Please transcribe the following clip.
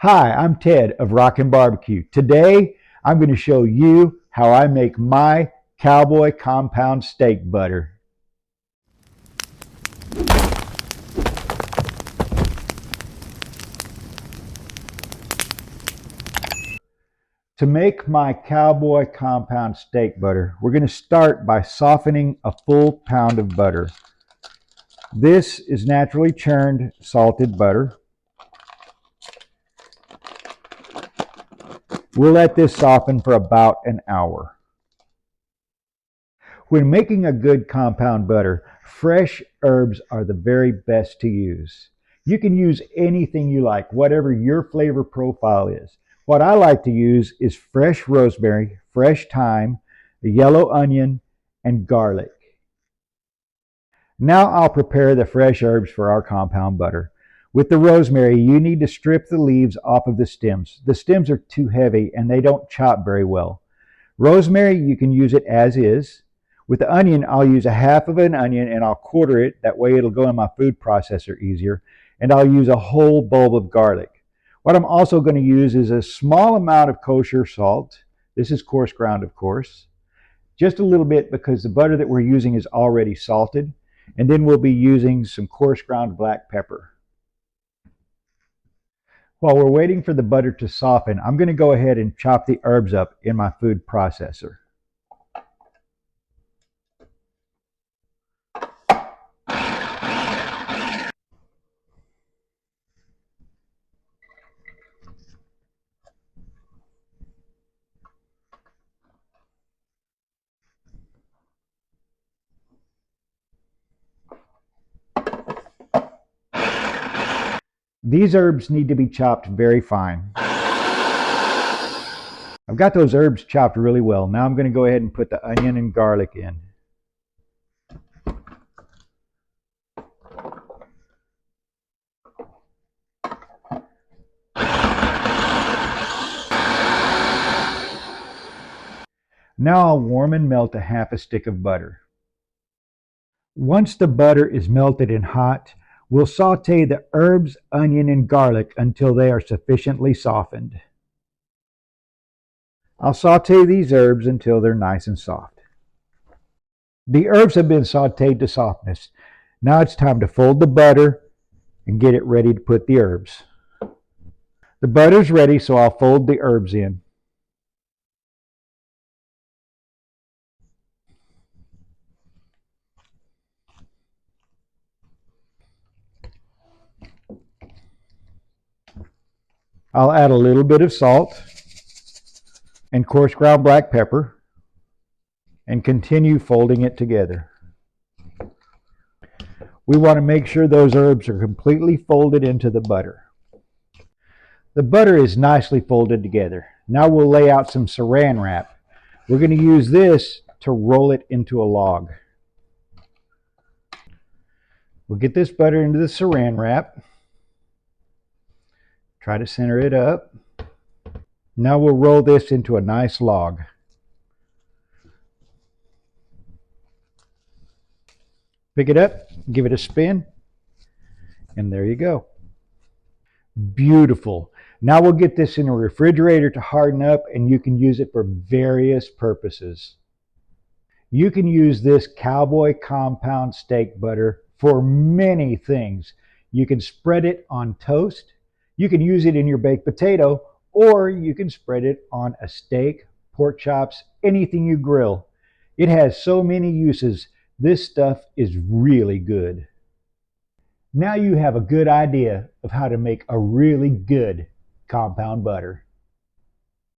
Hi, I'm Ted of Rockin' Barbecue. Today, I'm going to show you how I make my Cowboy compound steak butter. To make my Cowboy compound steak butter, we're going to start by softening a full pound of butter. This is naturally churned salted butter. We'll let this soften for about an hour. When making a good compound butter, fresh herbs are the very best to use. You can use anything you like, whatever your flavor profile is. What I like to use is fresh rosemary, fresh thyme, the yellow onion, and garlic. Now I'll prepare the fresh herbs for our compound butter. With the rosemary, you need to strip the leaves off of the stems. The stems are too heavy and they don't chop very well. Rosemary, you can use it as is. With the onion, I'll use a half of an onion and I'll quarter it. That way it'll go in my food processor easier. And I'll use a whole bulb of garlic. What I'm also going to use is a small amount of kosher salt. This is coarse ground, of course. Just a little bit because the butter that we're using is already salted. And then we'll be using some coarse ground black pepper. While we're waiting for the butter to soften, I'm going to go ahead and chop the herbs up in my food processor. These herbs need to be chopped very fine. I've got those herbs chopped really well. Now I'm going to go ahead and put the onion and garlic in. Now I'll warm and melt a half a stick of butter. Once the butter is melted and hot, we'll saute the herbs, onion, and garlic until they are sufficiently softened. I'll saute these herbs until they're nice and soft. The herbs have been sauteed to softness. Now it's time to fold the butter and get it ready to put the herbs. The butter's ready, so I'll fold the herbs in. I'll add a little bit of salt and coarse ground black pepper and continue folding it together. We want to make sure those herbs are completely folded into the butter. The butter is nicely folded together. Now we'll lay out some saran wrap. We're going to use this to roll it into a log. We'll get this butter into the saran wrap. Try to center it up. Now we'll roll this into a nice log. Pick it up, give it a spin, and there you go. Beautiful. Now we'll get this in a refrigerator to harden up, and you can use it for various purposes. You can use this Cowboy compound steak butter for many things. You can spread it on toast. You can use it in your baked potato, or you can spread it on a steak, pork chops, anything you grill. It has so many uses. This stuff is really good. Now you have a good idea of how to make a really good compound butter.